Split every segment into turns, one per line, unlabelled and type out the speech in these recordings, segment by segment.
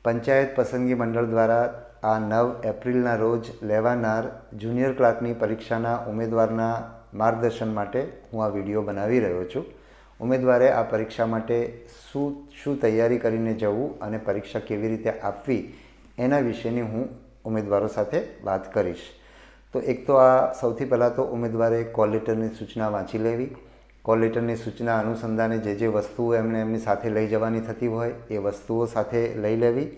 પંચાયત પસંદગી મંડળ દ્વારા આ 9 એપ્રિલના રોજ લેવાનાર જુનિયર ક્લાર્કની પરીક્ષાના ઉમેદવારના માર્ગદર્શન માટે હું આ વિડીયો બનાવી રહ્યો છું। ઉમેદવારે આ પરીક્ષા માટે શું તૈયારી કરીને જવું અને પરીક્ષા કેવી રીતે આપવી એના વિશેની હું ઉમેદવારો સાથે વાત કરીશ। તો એક તો આ સૌથી પહેલાં તો ઉમેદવારે કોલ લેટરની સૂચના વાંચી લેવી। કોલ લેટરની સૂચના અનુસંધાને જે વસ્તુઓ એમની સાથે લઈ જવાની થતી હોય એ વસ્તુઓ સાથે લઈ લેવી।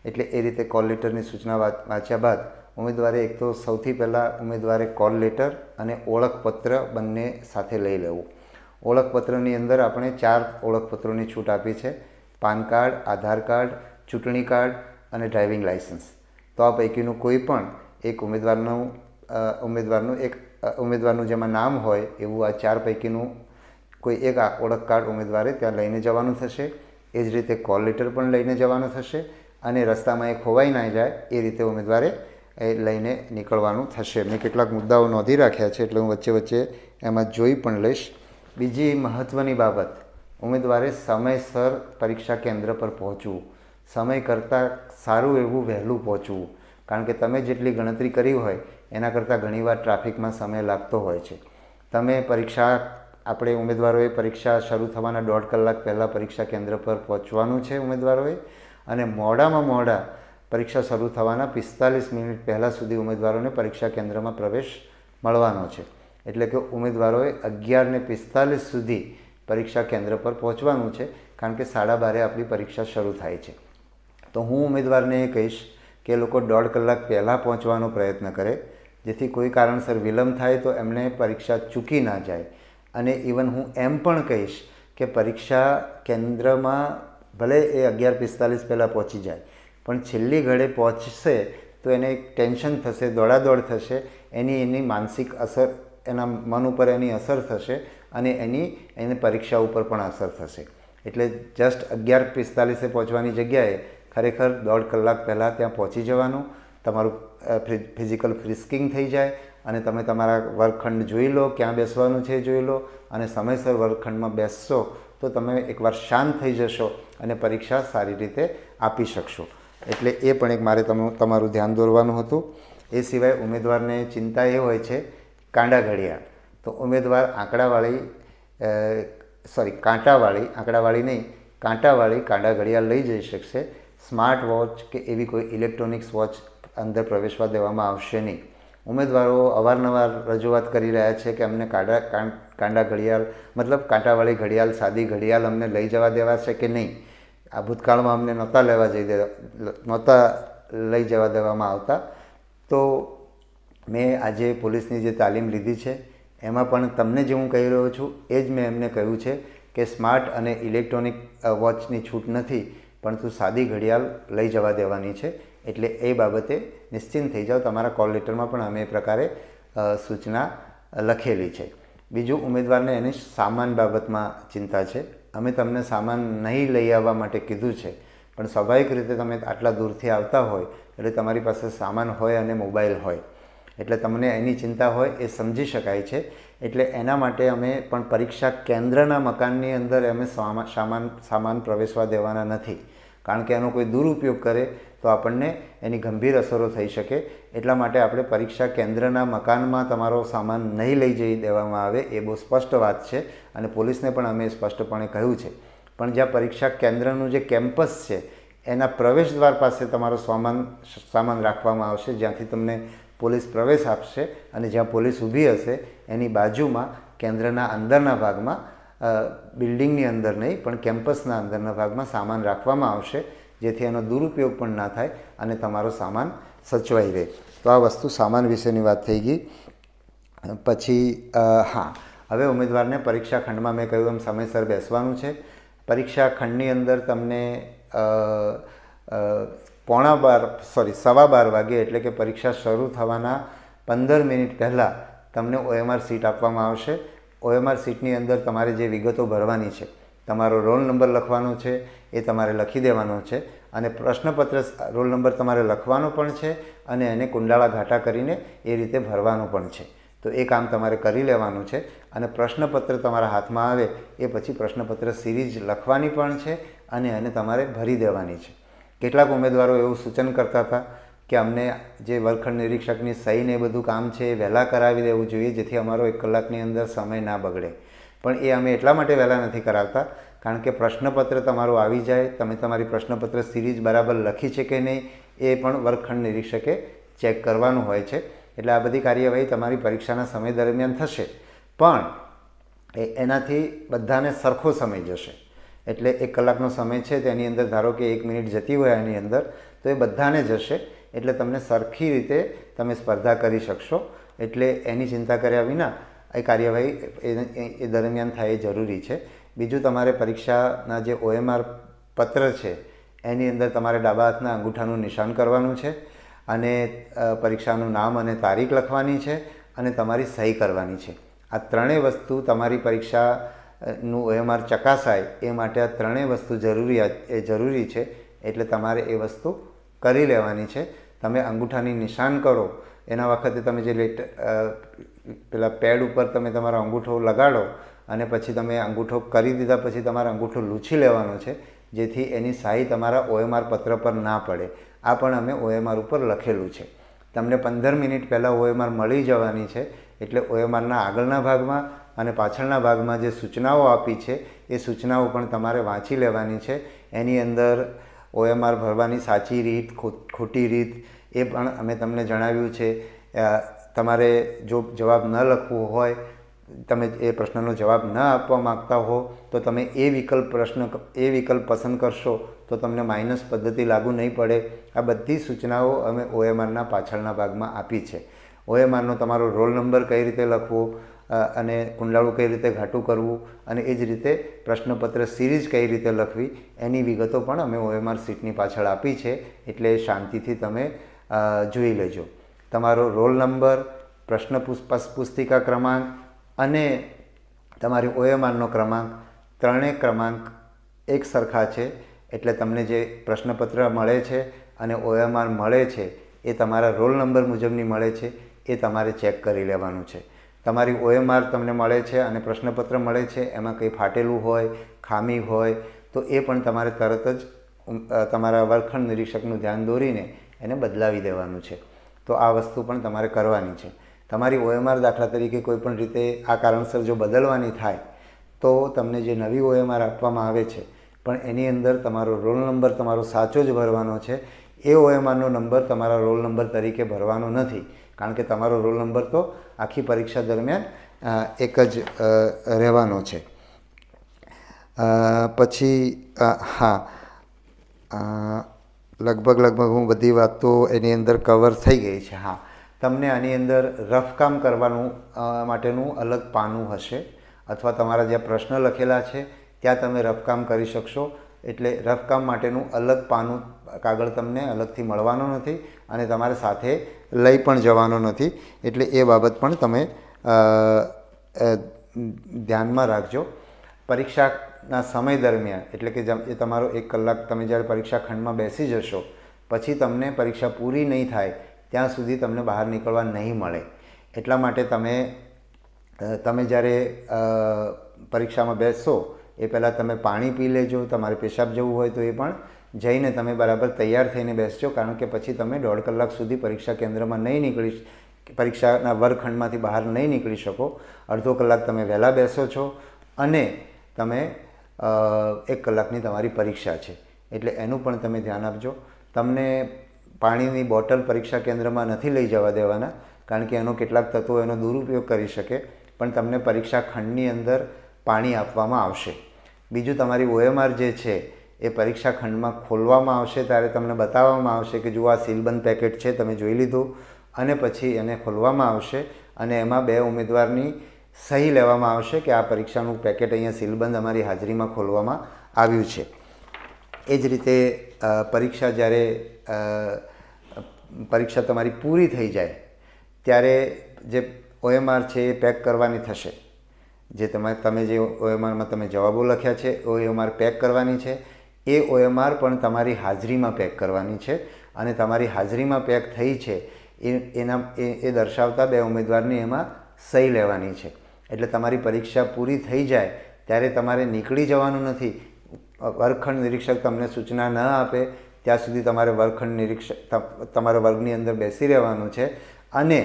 એટલે એ રીતે કોલ લેટરની સૂચના વાંચ્યા બાદ ઉમેદવારે એક તો સૌથી પહેલાં ઉમેદવારે કોલ લેટર અને ઓળખપત્ર બંને સાથે લઈ લેવું। ઓળખપત્રની અંદર આપણે 4 ઓળખપત્રોની છૂટ આપી છે: પાન કાર્ડ, આધાર કાર્ડ, ચૂંટણી કાર્ડ અને ડ્રાઇવિંગ લાઇસન્સ। તો આ પૈકીનું કોઈ પણ એક ઉમેદવારનું જેમાં નામ હોય એવું આ 4 પૈકીનું કોઈ એક ઓળખ કાર્ડ ઉમેદવારે ત્યાં લઈને જવાનું થશે। એ જ રીતે કોલ લેટર પણ લઈને જવાનું થશે અને રસ્તામાં એ ખોવાઈ ના જાય એ રીતે ઉમેદવારે એ લઈને નીકળવાનું થશે। મેં કેટલાક મુદ્દાઓ નોંધી રાખ્યા છે એટલે હું વચ્ચે એમાં જોઈ પણ લઈશ। બીજી મહત્ત્વની બાબત, ઉમેદવારે સમયસર પરીક્ષા કેન્દ્ર પર પહોંચવું। સમય કરતાં સારું એવું વહેલું પહોંચવું, કારણ કે તમે જેટલી ગણતરી કરી હોય એના કરતાં ઘણીવાર ટ્રાફિકમાં સમય લાગતો હોય છે। આપણે ઉમેદવારોએ પરીક્ષા શરૂ થવાના 1.5 કલાક પહેલાં પરીક્ષા કેન્દ્ર પર પહોંચવાનું છે ઉમેદવારોએ, અને મોડામાં મોડા પરીક્ષા શરૂ થવાના 45 મિનિટ પહેલાં સુધી ઉમેદવારોને પરીક્ષા કેન્દ્રમાં પ્રવેશ મળવાનો છે। એટલે કે ઉમેદવારોએ 11:45 સુધી પરીક્ષા કેન્દ્ર પર પહોંચવાનું છે, કારણ કે 12:30 આપણી પરીક્ષા શરૂ થાય છે। તો હું ઉમેદવારને એ કહીશ કે લોકો 1.5 કલાક પહેલાં પહોંચવાનો પ્રયત્ન કરે, જેથી કોઈ કારણસર વિલંબ થાય તો એમને પરીક્ષા ચૂકી ના જાય। અને ઇવન હું એમ પણ કહીશ કે પરીક્ષા કેન્દ્રમાં ભલે એ 11:45 પહેલાં પહોંચી જાય, પણ છેલ્લી ઘડી પહોંચશે તો એને એક ટેન્શન થશે, દોડાદોડ થશે, એની માનસિક અસર, એના મન ઉપર એની અસર થશે અને એની પરીક્ષા ઉપર પણ અસર થશે। એટલે જસ્ટ 11:45 પહોંચવાની જગ્યાએ ખરેખર 1.5 કલાક પહેલાં ત્યાં પહોંચી જવાનું। તમારું ફિઝિકલ ફ્રિસ્કિંગ થઈ જાય અને તમે તમારા વર્ગખંડ જોઈ લો, ક્યાં બેસવાનું છે એ જોઈ લો, અને સમયસર વર્ગખંડમાં બેસશો તો તમે એકવાર શાંત થઈ જશો અને પરીક્ષા સારી રીતે આપી શકશો। એટલે એ પણ એક મારે તમારું ધ્યાન દોરવાનું હતું। એ સિવાય ઉમેદવારને ચિંતા એ હોય છે કાંડા ઘડિયાળ। તો ઉમેદવાર કાંટાવાળી કાંડા ઘડિયાળ લઈ જઈ શકશે। સ્માર્ટ વોચ કે એવી કોઈ ઇલેક્ટ્રોનિક્સ વોચ અંદર પ્રવેશવા દેવામાં આવશે નહીં। ઉમેદવારો અવારનવાર રજૂઆત કરી રહ્યા છે કે અમને કાંડા ઘડિયાળ, મતલબ કાંટાવાળી ઘડિયાળ, સાદી ઘડિયાળ અમને લઈ જવા દેવાશે કે નહીં। આ ભૂતકાળમાં અમને નહોતા લઈ જવા દેવામાં આવતા। તો મેં આજે પોલીસની જે તાલીમ લીધી છે એમાં પણ તમને જે હું કહી રહ્યો છું એ જ મેં એમને કહ્યું છે કે સ્માર્ટ અને ઇલેક્ટ્રોનિક વોચની છૂટ નથી, પરંતુ સાદી ઘડિયાળ લઈ જવા દેવાની છે। એટલે એ બાબતે નિશ્ચિંત થઈ જાઓ। તમારા કોલ લેટરમાં પણ અમે એ પ્રકારે સૂચના લખેલી છે। બીજું, ઉમેદવારને એની સામાન બાબતમાં ચિંતા છે। અમે તમને સામાન નહીં લઈ આવવા માટે કીધું છે, પણ સ્વાભાવિક રીતે તમે આટલા દૂરથી આવતા હોય એટલે તમારી પાસે સામાન હોય અને મોબાઈલ હોય, એટલે તમને એની ચિંતા હોય એ સમજી શકાય છે। એટલે એના માટે અમે પણ પરીક્ષા કેન્દ્રના મકાનની અંદર અમે સામાન પ્રવેશવા દેવાના નથી, કારણ કે એનો કોઈ દુરુપયોગ કરે તો આપણને એની ગંભીર અસરો થઈ શકે। એટલા માટે આપણે પરીક્ષા કેન્દ્રના મકાનમાં તમારો સામાન નહીં લઈ જઈ દેવામાં આવે એ બહુ સ્પષ્ટ વાત છે, અને પોલીસને પણ અમે સ્પષ્ટપણે કહ્યું છે। પણ જ્યાં પરીક્ષા કેન્દ્રનું જે કેમ્પસ છે એના પ્રવેશદ્વાર પાસે તમારો સામાન રાખવામાં આવશે, જ્યાંથી તમને પોલીસ પ્રવેશ આપશે, અને જ્યાં પોલીસ ઊભી હશે એની બાજુમાં કેન્દ્રના અંદરના ભાગમાં, બિલ્ડિંગની અંદર નહીં પણ કેમ્પસના અંદરના ભાગમાં સામાન રાખવામાં આવશે, જેથી એનો દુરુપયોગ પણ ના થાય અને તમારો સામાન સચવાઈ રહે। તો આ વસ્તુ સામાન વિશેની વાત થઈ ગઈ। પછી હવે ઉમેદવારને પરીક્ષા ખંડમાં મેં કહ્યું એમ સમયસર બેસવાનું છે। પરીક્ષા ખંડની અંદર તમને 12:15 વાગે, એટલે કે પરીક્ષા શરૂ થવાના 15 મિનિટ પહેલાં તમને OMR સીટ આપવામાં આવશે। OMR સીટની અંદર તમારે જે વિગતો ભરવાની છે, તમારો રોલ નંબર લખવાનો છે એ તમારે લખી દેવાનો છે, અને પ્રશ્નપત્ર રોલ નંબર તમારે લખવાનો પણ છે અને એને કુંડાળા ઘાટા કરીને એ રીતે ભરવાનું પણ છે। તો એ કામ તમારે કરી લેવાનું છે, અને પ્રશ્નપત્ર તમારા હાથમાં આવે એ પછી પ્રશ્નપત્ર સિરીઝ લખવાની પણ છે અને એને તમારે ભરી દેવાની છે। કેટલાક ઉમેદવારો એવું સૂચન કરતા હતા કે અમને જે વર્ગખંડ નિરીક્ષકની સહી ને એ બધું કામ છે એ વહેલા કરાવી દેવું જોઈએ, જેથી અમારો 1 કલાકની અંદર સમય ના બગડે. પણ એ અમે એટલા માટે વહેલા નથી કરાવતા કારણ કે પ્રશ્નપત્ર તમારું આવી જાય, તમે તમારી પ્રશ્નપત્ર સિરીઝ બરાબર લખી છે કે નહીં એ પણ વર્ગખંડ નિરીક્ષકે ચેક કરવાનું હોય છે. એટલે આ બધી કાર્યવાહી તમારી પરીક્ષાના સમય દરમિયાન થશે, પણ એનાથી બધાને સરખો સમય જશે. એટલે 1 કલાકનો સમય છે તેની અંદર ધારો કે 1 મિનિટ જતી હોય એની અંદર, તો એ બધાને જશે. એટલે તમને સરખી રીતે તમે સ્પર્ધા કરી શકશો. એટલે એની ચિંતા કર્યા વિના એ કાર્યવાહી એ દરમિયાન થાય એ જરૂરી છે. બીજું, તમારે પરીક્ષાના જે OMR પત્ર છે એની અંદર તમારે ડાબા હાથના અંગૂઠાનું નિશાન કરવાનું છે અને પરીક્ષાનું નામ અને તારીખ લખવાની છે અને તમારી સહી કરવાની છે. આ ત્રણેય વસ્તુ તમારી પરીક્ષાનું OMR ચકાસાય એ માટે આ ત્રણેય વસ્તુ જરૂરી છે. એટલે તમારે એ વસ્તુ કરી લેવાની છે. તમે અંગૂઠાની નિશાન કરો એના વખતે તમે જે પેલા પેડ ઉપર તમે તમારો અંગૂઠો લગાડો અને પછી તમે અંગૂઠો કરી દીધા પછી તમારો અંગૂઠો લૂછી લેવાનો છે, જેથી એની શાહી તમારા OMR પત્ર પર ના પડે. આ પણ અમે OMR ઉપર લખેલું છે. તમને 15 મિનિટ પહેલાં OMR મળી જવાની છે. એટલે OMRના આગળના ભાગમાં અને પાછળના ભાગમાં જે સૂચનાઓ આપી છે એ સૂચનાઓ પણ તમારે વાંચી લેવાની છે. એની અંદર OMR ભરવાની સાચી રીત, ખોટી રીત એ પણ અમે તમને જણાવ્યું છે. તમારે જો જવાબ ન લખવો હોય, તમે એ પ્રશ્નનો જવાબ ન આપવા માગતા હો તો તમે એ વિકલ્પ પસંદ કરશો તો તમને માઇનસ પદ્ધતિ લાગુ નહીં પડે. આ બધી સૂચનાઓ અમે OMRના પાછળના ભાગમાં આપી છે. OMRનો તમારો રોલ નંબર કઈ રીતે લખવો અને કુંડાળું કઈ રીતે ઘાટું કરવું અને એ જ રીતે પ્રશ્નપત્ર સિરીઝ કઈ રીતે લખવી એની વિગતો પણ અમે OMR શીટની પાછળ આપી છે. એટલે શાંતિથી તમે જોઈ લેજો. તમારો રોલ નંબર, પ્રશ્ન પુસ્તિકા ક્રમાંક અને તમારી OMRનો ક્રમાંક, ત્રણેય ક્રમાંક એક સરખા છે. એટલે તમને જે પ્રશ્નપત્ર મળે છે અને OMR મળે છે એ તમારા રોલ નંબર મુજબની મળે છે, એ તમારે ચેક કરી લેવાનું છે. તમારી OMR તમને મળે છે અને પ્રશ્નપત્ર મળે છે, એમાં કંઈ ફાટેલું હોય, ખામી હોય તો એ પણ તમારે તરત જ તમારા વર્ગખંડ નિરીક્ષકનું ધ્યાન દોરીને એને બદલાવી દેવાનું છે. તો આ વસ્તુ પણ તમારે કરવાની છે. તમારી OMR દાખલા તરીકે કોઈ પણ રીતે આ કારણસર જો બદલવાની થાય તો તમને જે નવી OMR આપવામાં આવે છે પણ એની અંદર તમારો રોલ નંબર તમારો સાચો જ ભરવાનો છે. એ OMRનો નંબર તમારા રોલ નંબર તરીકે ભરવાનો નથી, કારણ કે તમારો રોલ નંબર તો આખી પરીક્ષા દરમિયાન એક જ રહેવાનો છે. પછી લગભગ હું બધી વાતો એની અંદર કવર થઈ ગઈ છે. તમને આની અંદર રફકામ કરવાનું માટેનું અલગ પાનું હશે, અથવા તમારા જ્યાં પ્રશ્ન લખેલા છે ત્યાં તમે રફકામ કરી શકશો. એટલે રફકામ માટેનું અલગ પાનું કાગળ તમને અલગથી મળવાનો નથી અને તમારે સાથે લઈ પણ જવાનો નથી. એટલે એ બાબત પણ તમે ધ્યાનમાં રાખજો. પરીક્ષાના સમય દરમિયાન એટલે કે એ તમારો 1 કલાક તમે જ્યારે પરીક્ષા ખંડમાં બેસી જશો પછી તમને પરીક્ષા પૂરી નહીં થાય ત્યાં સુધી તમને બહાર નીકળવા નહીં મળે. એટલા માટે તમે જ્યારે પરીક્ષામાં બેસશો એ પહેલાં તમે પાણી પી લેજો. તમારે પેશાબ જવું હોય તો એ પણ જઈને તમે બરાબર તૈયાર થઈને બેસજો, કારણ કે પછી તમે 1.5 કલાક સુધી પરીક્ષા કેન્દ્રમાં પરીક્ષાના વર્ગખંડમાંથી બહાર નહીં નીકળી શકો. અડધો કલાક તમે વહેલા બેસો છો અને તમે 1 કલાકની તમારી પરીક્ષા છે. એટલે એનું પણ તમે ધ્યાન આપજો. તમને પાણીની બોટલ પરીક્ષા કેન્દ્રમાં નથી લઈ જવા દેવાના, કારણ કે એનો કેટલાક તત્વો એનો દુરુપયોગ કરી શકે, પણ તમને પરીક્ષા ખંડની અંદર પાણી આપવામાં આવશે. બીજું, તમારી OMR જે છે એ પરીક્ષા ખંડમાં ખોલવામાં આવશે ત્યારે તમને બતાવવામાં આવશે કે જો આ સીલબંધ પેકેટ છે, તમે જોઈ લીધું, અને પછી એને ખોલવામાં આવશે અને એમાં 2 ઉમેદવારની સહી લેવામાં આવશે કે આ પરીક્ષાનું પેકેટ અહીંયા સીલબંધ અમારી હાજરીમાં ખોલવામાં આવ્યું છે. એ જ રીતે પરીક્ષા તમારી પૂરી થઈ જાય ત્યારે જે OMR છે એ પેક કરવાની થશે. જે તમે જે OMRમાં તમે જવાબો લખ્યા છે OMR પેક કરવાની છે. એ OMR પણ તમારી હાજરીમાં પેક કરવાની છે અને તમારી હાજરીમાં પેક થઈ છે એ દર્શાવતા 2 ઉમેદવારની એમાં સહી લેવાની છે. એટલે તમારી પરીક્ષા પૂરી થઈ જાય ત્યારે તમારે નીકળી જવાનું નથી. વર્ગખંડ નિરીક્ષક તમને સૂચના ન આપે ત્યાં સુધી તમારે વર્ગખંડ નિરીક્ષક તમારા વર્ગની અંદર બેસી રહેવાનું છે અને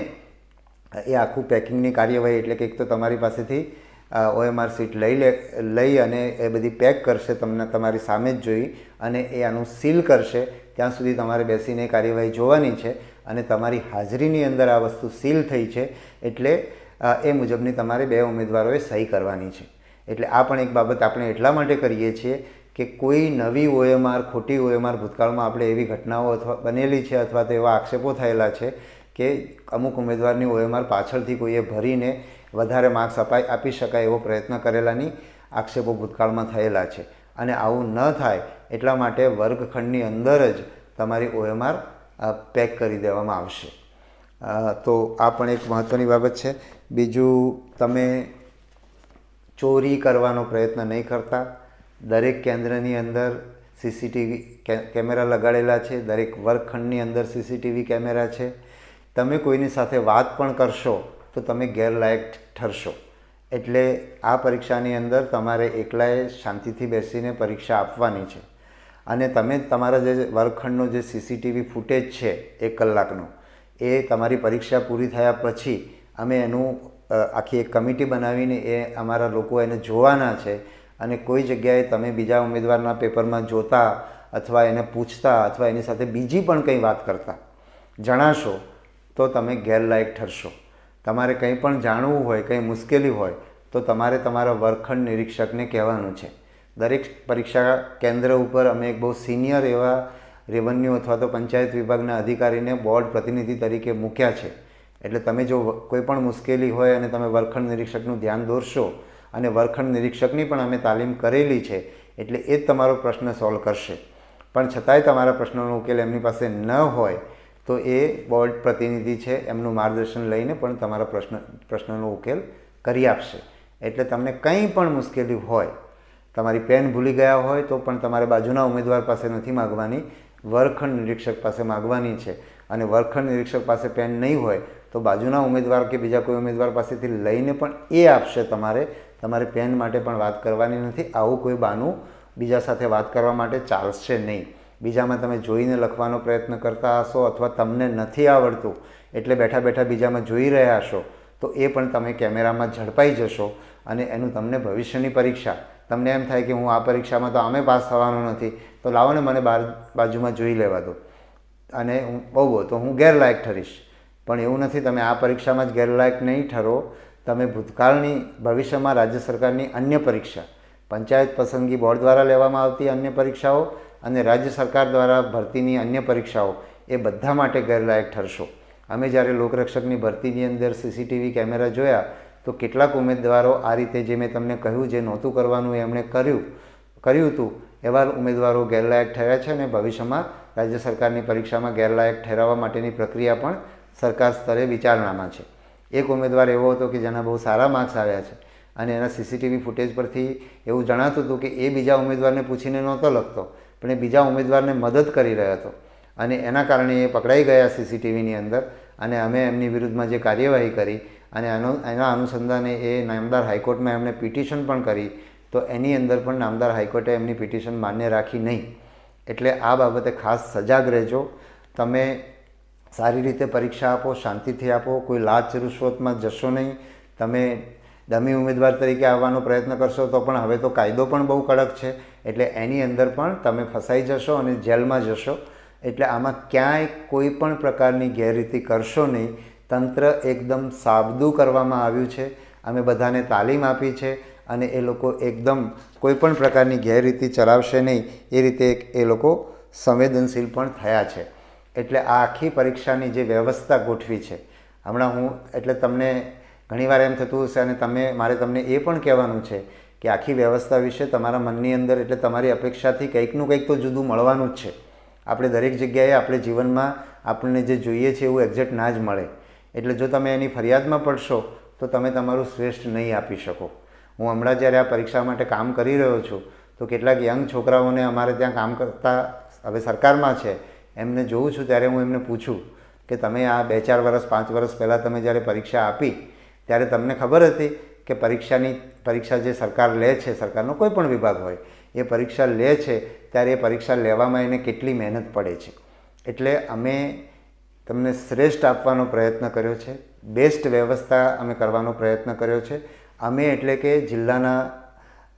એ આખું પેકિંગની કાર્યવાહી એટલે કે એક તો તમારી પાસેથી OMR સીટ લઈ અને એ બધી પેક કરશે, તમને તમારી સામે જ જોઈ અને એ આનું સીલ કરશે. ત્યાં સુધી તમારે બેસીને એ કાર્યવાહી જોવાની છે અને તમારી હાજરીની અંદર આ વસ્તુ સીલ થઈ છે એટલે એ મુજબની તમારે 2 ઉમેદવારોએ સહી કરવાની છે. એટલે આ પણ એક બાબત આપણે એટલા માટે કરીએ છીએ કે કોઈ નવી OMR, ખોટી OMR ભૂતકાળમાં આપણે એવી ઘટનાઓ અથવા બનેલી છે અથવા તો એવા આક્ષેપો થયેલા છે કે અમુક ઉમેદવારની OMR પાછળથી કોઈએ ભરીને વધારે માર્ક્સ આપી શકાય એવો પ્રયત્ન કરેલાની આક્ષેપો ભૂતકાળમાં થયેલા છે. અને આવું ન થાય એટલા માટે વર્ગખંડની અંદર જ તમારી OMR પેક કરી દેવામાં આવશે. તો આ પણ એક મહત્ત્વની બાબત છે. બીજું, તમે ચોરી કરવાનો પ્રયત્ન નહીં કરતા. દરેક કેન્દ્રની અંદર CCTV કેમેરા લગાડેલા છે, દરેક વર્ગખંડની અંદર CCTV કેમેરા છે. તમે કોઈની સાથે વાત પણ કરશો તો તમે ગેરલાયક ઠરશો. એટલે આ પરીક્ષાની અંદર તમારે એકલાએ શાંતિથી બેસીને પરીક્ષા આપવાની છે અને તમે તમારા જે વર્ગખંડનો જે CCTV ફૂટેજ છે 1 કલાકનો, એ તમારી પરીક્ષા પૂરી થયા પછી અમે એનું આખી એક કમિટી બનાવીને એ અમારા લોકો એને જોવાના છે અને કોઈ જગ્યાએ તમે બીજા ઉમેદવારના પેપરમાં જોતા અથવા એને પૂછતા અથવા એની સાથે બીજી પણ કંઈ વાત કરતા જણાશો તો તમે ગેરલાયક ઠરશો. તમારે કંઈ પણ જાણવું હોય, કંઈ મુશ્કેલી હોય તો તમારે તમારા વર્ગખંડ નિરીક્ષકને કહેવાનું છે. દરેક પરીક્ષા કેન્દ્ર ઉપર અમે એક બહુ સિનિયર એવા રેવન્યુ અથવા તો પંચાયત વિભાગના અધિકારીને બોર્ડ પ્રતિનિધિ તરીકે મૂક્યા છે. એટલે તમે જો કોઈ પણ મુશ્કેલી હોય અને તમે વર્ગખંડ નિરીક્ષકનું ધ્યાન દોરશો, અને વર્ગખંડ નિરીક્ષકની પણ અમે તાલીમ કરેલી છે એટલે એ જ તમારો પ્રશ્ન સોલ્વ કરશે. પણ છતાંય તમારા પ્રશ્નોનો ઉકેલ એમની પાસે ન હોય તો એ બોર્ડ પ્રતિનિધિ છે, એમનું માર્ગદર્શન લઈને પણ તમારા પ્રશ્નનો ઉકેલ કરી આપશે. એટલે તમને કંઈ પણ મુશ્કેલી હોય, તમારી પેન ભૂલી ગયા હોય તો પણ તમારે બાજુના ઉમેદવાર પાસે નથી માગવાની, વર્ગખંડ નિરીક્ષક પાસે માગવાની છે. અને વર્ગખંડ નિરીક્ષક પાસે પેન નહીં હોય તો બાજુના ઉમેદવાર કે બીજા કોઈ ઉમેદવાર પાસેથી લઈને પણ એ આપશે. તમારે પેન માટે પણ વાત કરવાની નથી. આવું કોઈ બહાનું બીજા સાથે વાત કરવા માટે ચાલશે નહીં. બીજામાં તમે જોઈને લખવાનો પ્રયત્ન કરતા હશો અથવા તમને નથી આવડતું એટલે બેઠા બેઠા બીજામાં જોઈ રહ્યા હશો તો એ પણ તમે કેમેરામાં ઝડપાઈ જશો અને એનું તમને ભવિષ્યની પરીક્ષા, તમને એમ થાય કે હું આ પરીક્ષામાં તો આમે પાસ થવાનો નથી તો લાવો ને મને બાજુમાં જોઈ લેવા દો અને હું બહુ તો હું ગેરલાયક ઠરીશ. પણ એવું નથી. તમે આ પરીક્ષામાં જ ગેરલાયક નહીં ઠરો. તમે ભૂતકાળની, ભવિષ્યમાં રાજ્ય સરકારની અન્ય પરીક્ષા, પંચાયત પસંદગી બોર્ડ દ્વારા લેવામાં આવતી અન્ય પરીક્ષાઓ અને રાજ્ય સરકાર દ્વારા ભરતીની અન્ય પરીક્ષાઓ, એ બધા માટે ગેરલાયક ઠરશો. અમે જ્યારે લોકરક્ષકની ભરતીની અંદર CCTV કેમેરા જોયા તો કેટલાક ઉમેદવારો આ રીતે, જે મેં તમને કહ્યું, જે નહોતું કરવાનું એમણે કર્યું હતું, એવા ઉમેદવારો ગેરલાયક ઠર્યા છે અને ભવિષ્યમાં રાજ્ય સરકારની પરીક્ષામાં ગેરલાયક ઠેરવવા માટેની પ્રક્રિયા પણ સરકાર સ્તરે વિચારણામાં છે. એક ઉમેદવાર એવો હતો કે જેના બહુ સારા માર્ક્સ આવ્યા છે અને એના CCTV ફૂટેજ પરથી એવું જણાતું હતું કે એ બીજા ઉમેદવારને પૂછીને નહોતો લખતો, પણ એ બીજા ઉમેદવારને મદદ કરી રહ્યો હતો અને એના કારણે એ પકડાઈ ગયા CCTVની અંદર. અને અમે એમની વિરુદ્ધમાં જે કાર્યવાહી કરી અને એના અનુસંધાને એ નામદાર હાઈકોર્ટમાં એમણે પિટિશન પણ કરી તો એની અંદર પણ નામદાર હાઈકોર્ટે એમની પિટિશન માન્ય રાખી નહીં. એટલે આ બાબતે ખાસ સજાગ રહેજો. તમે સારી રીતે પરીક્ષા આપો, શાંતિથી આપો, કોઈ લાંચ રૂશ્વતમાં જશો નહીં. તમે ડમી ઉમેદવાર તરીકે આવવાનો પ્રયત્ન કરશો તો પણ હવે તો કાયદો પણ બહુ કડક છે એટલે એની અંદર પણ તમે ફસાઈ જશો અને જેલમાં જશો. એટલે આમાં ક્યાંય કોઈ પણ પ્રકારની ગેરરીતિ કરશો નહીં. તંત્ર એકદમ સાબદું કરવામાં આવ્યું છે. અમે બધાને તાલીમ આપી છે અને એ લોકો એકદમ કોઈ પણ પ્રકારની ગેરરીતિ ચલાવશે નહીં એ રીતે એ લોકો સંવેદનશીલ પણ થયા છે. એટલે આ આખી પરીક્ષાની જે વ્યવસ્થા ગોઠવી છે હમણાં એટલે તમને ઘણીવાર એમ થતું હશે અને મારે તમને એ પણ કહેવાનું છે કે આખી વ્યવસ્થા વિશે તમારા મનની અંદર, એટલે તમારી અપેક્ષાથી કંઈકનું કંઈક તો જુદું મળવાનું જ છે. આપણે દરેક જગ્યાએ આપણે જીવનમાં આપણને જે જોઈએ છે એવું એક્ઝેક્ટ ના જ મળે. એટલે જો તમે એની ફરિયાદમાં પડશો તો તમે તમારું શ્રેષ્ઠ નહીં આપી શકો. હું હમણાં જ્યારે આ પરીક્ષા માટે કામ કરી રહ્યો છું તો કેટલાક યંગ છોકરાઓને અમારે ત્યાં કામ કરતા હવે સરકારમાં છે એમને જોઉં છું ત્યારે હું એમને પૂછું કે તમે આ 2-4 વર્ષ 5 વર્ષ પહેલાં તમે જ્યારે પરીક્ષા આપી ત્યારે તમને ખબર હતી કે પરીક્ષા જે સરકાર લે છે, સરકારનો કોઈ પણ વિભાગ હોય એ પરીક્ષા લે છે ત્યારે એ પરીક્ષા લેવામાં એને કેટલી મહેનત પડે છે. એટલે અમે તમને શ્રેષ્ઠ આપવાનો પ્રયત્ન કર્યો છે, બેસ્ટ વ્યવસ્થા અમે કરવાનો પ્રયત્ન કર્યો છે. અમે એટલે કે જિલ્લાના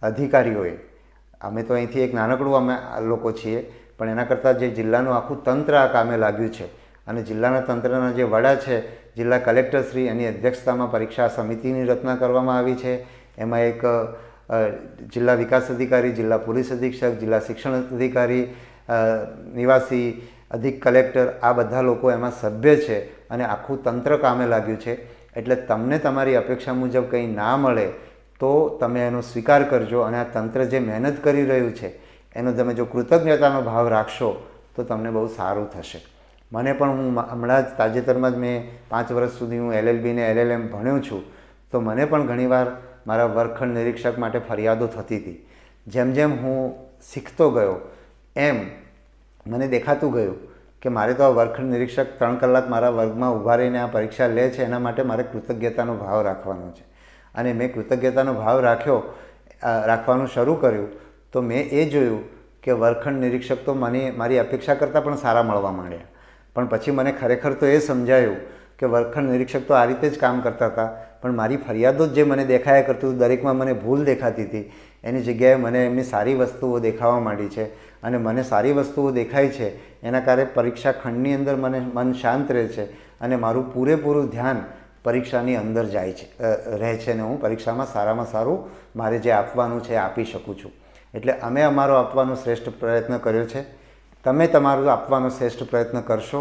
અધિકારીઓએ, અમે તો અહીંથી એક નાનકડું અમે લોકો છીએ, પણ એના કરતાં જે જિલ્લાનું આખું તંત્ર આ કામે લાગ્યું છે અને જિલ્લાના તંત્રના જે વડા છે, જિલ્લા કલેક્ટરશ્રી, એની અધ્યક્ષતામાં પરીક્ષા સમિતિની રચના કરવામાં આવી છે. એમાં એક જિલ્લા વિકાસ અધિકારી, જિલ્લા પોલીસ અધિક્ષક, જિલ્લા શિક્ષણ અધિકારી, નિવાસી અધિક કલેક્ટર, આ બધા લોકો એમાં સભ્ય છે અને આખું તંત્ર કામે લાગ્યું છે. એટલે તમને તમારી અપેક્ષા મુજબ કંઈ ના મળે તો તમે એનો સ્વીકાર કરજો અને આ તંત્ર જે મહેનત કરી રહ્યું છે એનો તમે જો કૃતજ્ઞતાનો ભાવ રાખશો તો તમને બહુ સારું થશે. મને પણ હું હમણાં જ તાજેતરમાં જ મેં 5 વર્ષ સુધી હું LLB ને LLM ભણ્યો છું, તો મને પણ ઘણીવાર મારા વર્ગખંડ નિરીક્ષક માટે ફરિયાદો થતી હતી. જેમ જેમ હું શીખતો ગયો એમ મને દેખાતું ગયું કે મારે તો આ વર્ગખંડ નિરીક્ષક 3 કલાક મારા વર્ગમાં ઊભા રહીને આ પરીક્ષા લે છે, એના માટે મારે કૃતજ્ઞતાનો ભાવ રાખવાનો છે. અને મેં કૃતજ્ઞતાનો ભાવ રાખવાનું શરૂ કર્યું તો મેં એ જોયું કે વર્ગખંડ નિરીક્ષક તો મારી અપેક્ષા કરતાં પણ સારા મળવા માંડ્યા. પણ પછી મને ખરેખર તો એ સમજાયું કે વર્ગખંડ નિરીક્ષક તો આ રીતે જ કામ કરતા હતા, પણ મારી ફરિયાદો જ જે મને દેખાયા કરતું, દરેકમાં મને ભૂલ દેખાતી હતી, એની જગ્યાએ મને એમની સારી વસ્તુઓ દેખાવા માંડી છે. અને મને સારી વસ્તુઓ દેખાય છે એના કારણે પરીક્ષા ખંડની અંદર મને મન શાંત રહે છે અને મારું પૂરેપૂરું ધ્યાન પરીક્ષાની અંદર જાય છે રહે છે અને હું પરીક્ષામાં સારામાં સારું મારે જે આપવાનું છે એ આપી શકું છું. એટલે અમે અમારો આપવાનો શ્રેષ્ઠ પ્રયત્ન કર્યો છે. તમે તમારું આપવાનો શ્રેષ્ઠ પ્રયત્ન કરશો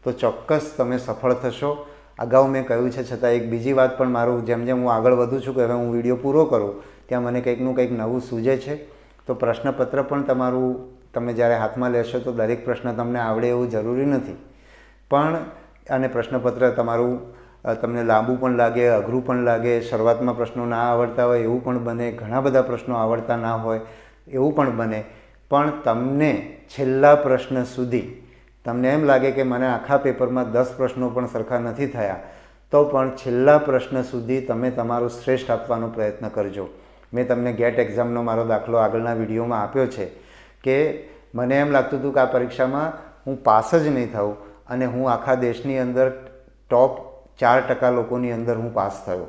તો ચોક્કસ તમે સફળ થશો. અગાઉ મેં કહ્યું છે છતાં એક બીજી વાત પણ, મારું જેમ જેમ હું આગળ વધું છું કે હવે હું વિડીયો પૂરો કરું ત્યાં મને કંઈકનું કંઈક નવું સૂઝે છે. તો પ્રશ્નપત્ર પણ તમારું તમે જ્યારે હાથમાં લેશો તો દરેક પ્રશ્ન તમને આવડે એવું જરૂરી નથી, પણ અને પ્રશ્નપત્ર તમારું તમને લાંબુ પણ લાગે, અઘરું પણ લાગે, શરૂઆતમાં પ્રશ્નો ના આવડતા હોય એવું પણ બને, ઘણા બધા પ્રશ્નો આવડતા ના હોય એવું પણ બને. પણ તમને છેલ્લા પ્રશ્ન સુધી તમને એમ લાગે કે મને આખા પેપરમાં 10 પ્રશ્નો પણ સરખા નથી થયા, તો પણ છેલ્લા પ્રશ્ન સુધી તમે તમારું શ્રેષ્ઠ આપવાનો પ્રયત્ન કરજો. મેં તમને ગેટ એક્ઝામનો મારો દાખલો આગળના વિડીયોમાં આપ્યો છે કે મને એમ લાગતું હતું કે આ પરીક્ષામાં હું પાસ જ નહીં થાઉં અને હું આખા દેશની અંદર ટોપ 4% લોકોની અંદર હું પાસ થયો.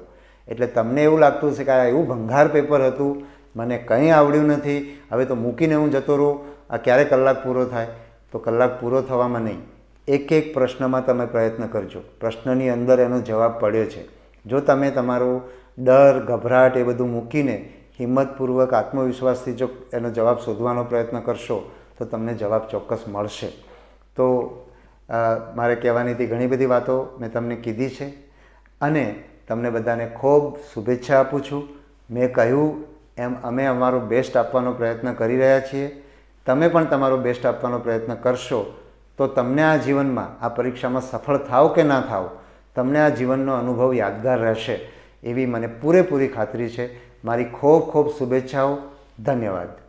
એટલે તમને એવું લાગતું હશે કે આ એવું ભંગાર પેપર હતું, મને કંઈ આવડ્યું નથી, હવે તો મૂકીને હું જતો રહું, આ ક્યારે કલાક પૂરો થાય. તો કલાક પૂરો થવામાં નહીં, એક એક પ્રશ્નમાં તમે પ્રયત્ન કરજો. પ્રશ્નની અંદર એનો જવાબ પડ્યો છે. જો તમે તમારો ડર, ગભરાટ એ બધું મૂકીને હિંમતપૂર્વક, આત્મવિશ્વાસથી જો એનો જવાબ શોધવાનો પ્રયત્ન કરશો તો તમને જવાબ ચોક્કસ મળશે. તો મારે કહેવાની હતી ઘણી બધી વાતો મેં તમને કીધી છે અને તમને બધાને ખૂબ શુભેચ્છા આપું છું. મેં કહ્યું એમ અમે અમારો બેસ્ટ આપવાનો પ્રયત્ન કરી રહ્યા છીએ. તમે પણ તમારો બેસ્ટ આપવાનો પ્રયત્ન કરશો તો તમને આ જીવનમાં આ પરીક્ષામાં સફળ થાવ કે ના થાવ, તમને આ જીવનનો અનુભવ યાદગાર રહેશે એવી મને પૂરેપૂરી ખાતરી છે. મારી ખૂબ ખૂબ શુભેચ્છાઓ. ધન્યવાદ.